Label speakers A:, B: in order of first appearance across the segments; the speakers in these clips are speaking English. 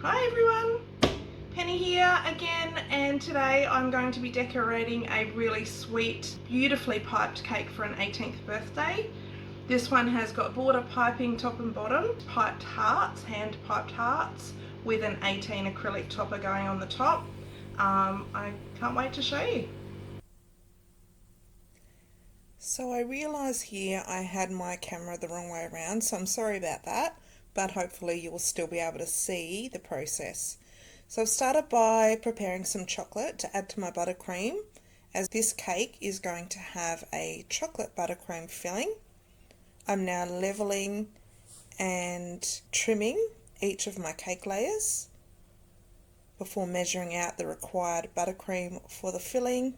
A: Hi everyone, Penny here again, and today I'm going to be decorating a really sweet, beautifully piped cake for an 18th birthday. This one has got border piping top and bottom, piped hearts, hand piped hearts, with an 18 acrylic topper going on the top. I can't wait to show you. So I realise here I had my camera the wrong way around, so I'm sorry about that, but hopefully you will still be able to see the process. So I've started by preparing some chocolate to add to my buttercream, as this cake is going to have a chocolate buttercream filling. I'm now levelling and trimming each of my cake layers before measuring out the required buttercream for the filling.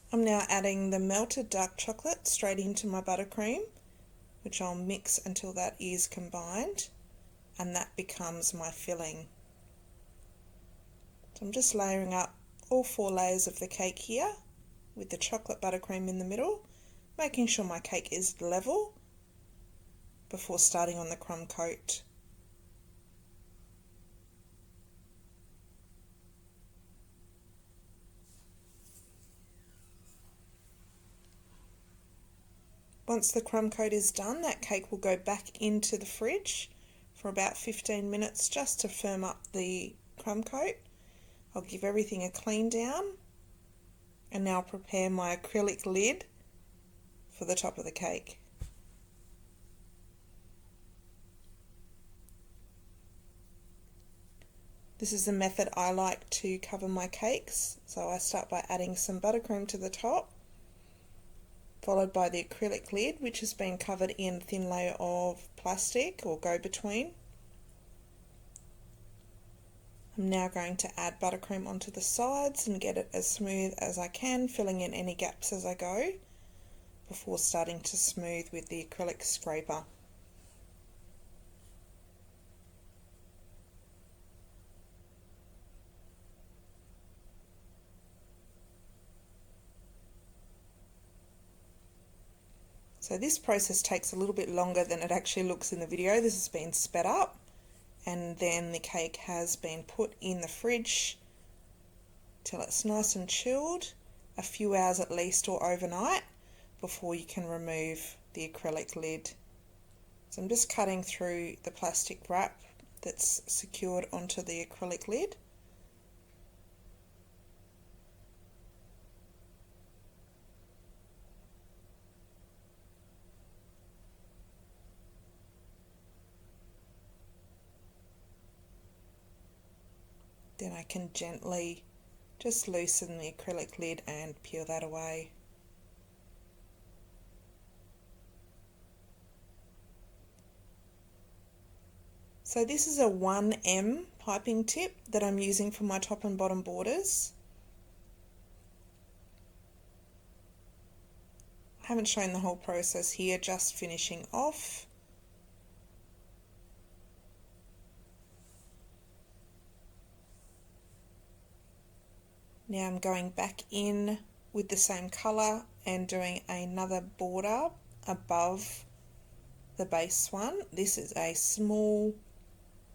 A: I'm now adding the melted dark chocolate straight into my buttercream, which I'll mix until that is combined, and that becomes my filling. So I'm just layering up all 4 layers of the cake here with the chocolate buttercream in the middle, making sure my cake is level before starting on the crumb coat. Once the crumb coat is done, that cake will go back into the fridge for about 15 minutes just to firm up the crumb coat. I'll give everything a clean down and now prepare my acrylic lid for the top of the cake. This is the method I like to cover my cakes. So I start by adding some buttercream to the top, followed by the acrylic lid, which has been covered in a thin layer of plastic or go-between. I'm now going to add buttercream onto the sides and get it as smooth as I can, filling in any gaps as I go, before starting to smooth with the acrylic scraper. So this process takes a little bit longer than it actually looks in the video. This has been sped up, and then the cake has been put in the fridge till it's nice and chilled, a few hours at least or overnight, before you can remove the acrylic lid. So I'm just cutting through the plastic wrap that's secured onto the acrylic lid. Then I can gently just loosen the acrylic lid and peel that away. So this is a 1M piping tip that I'm using for my top and bottom borders. I haven't shown the whole process here, just finishing off. Now I'm going back in with the same colour and doing another border above the base one. This is a small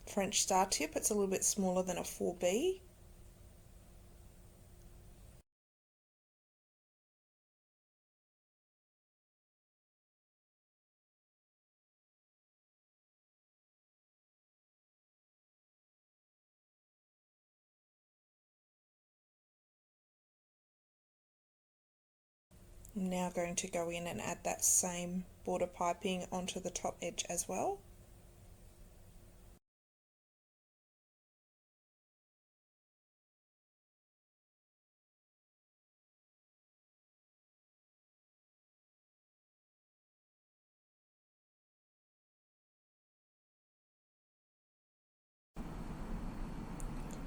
A: French star tip. It's a little bit smaller than a 4B. I'm now going to go in and add that same border piping onto the top edge as well.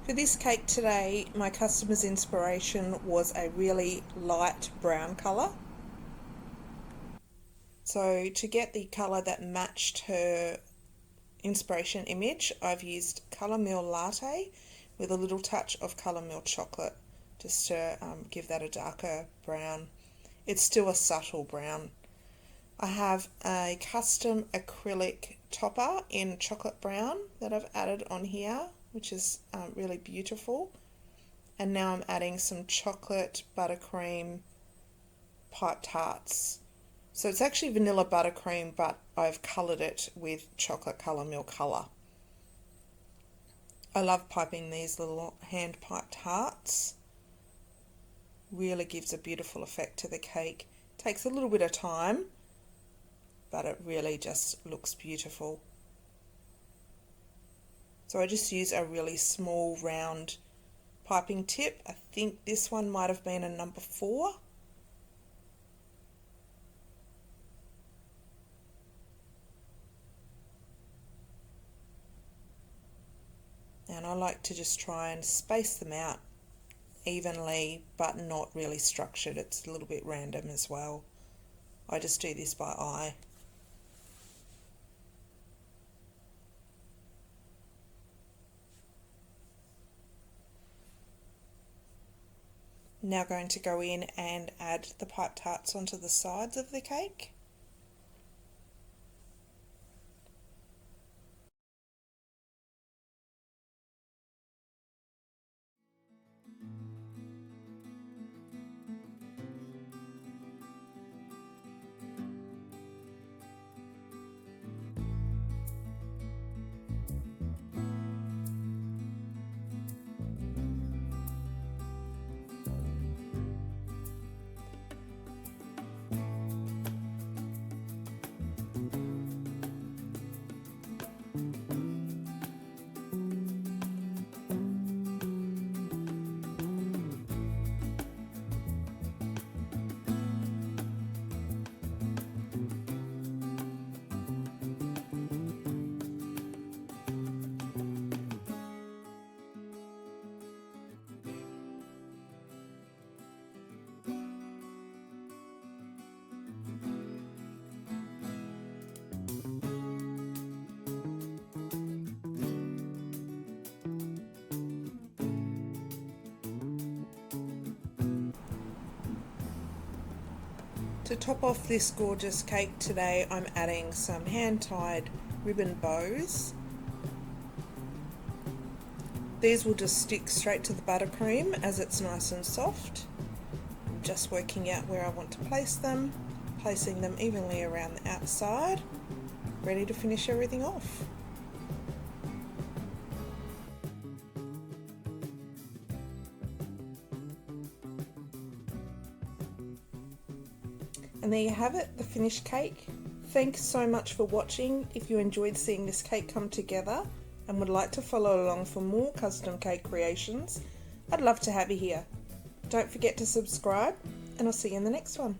A: For this cake today, my customer's inspiration was a really light brown colour. So to get the colour that matched her inspiration image, I've used Colour Mill Latte, with a little touch of colour milk chocolate just to give that a darker brown. It's still a subtle brown. I have a custom acrylic topper in chocolate brown that I've added on here, which is really beautiful. And now I'm adding some chocolate buttercream pipe tarts. So it's actually vanilla buttercream, but I've coloured it with chocolate colour milk colour. I love piping these little hand piped hearts. Really gives a beautiful effect to the cake. Takes a little bit of time, but it really just looks beautiful. So I just use a really small round piping tip. I think this one might have been a number 4. And I like to just try and space them out evenly, but not really structured. It's a little bit random as well. I just do this by eye. Now going to go in and add the pipe tarts onto the sides of the cake. To top off this gorgeous cake today, I'm adding some hand-tied ribbon bows. These will just stick straight to the buttercream as it's nice and soft. I'm just working out where I want to place them, placing them evenly around the outside, ready to finish everything off. And there you have it, the finished cake. Thanks so much for watching. If you enjoyed seeing this cake come together and would like to follow along for more custom cake creations, I'd love to have you here. Don't forget to subscribe, and I'll see you in the next one.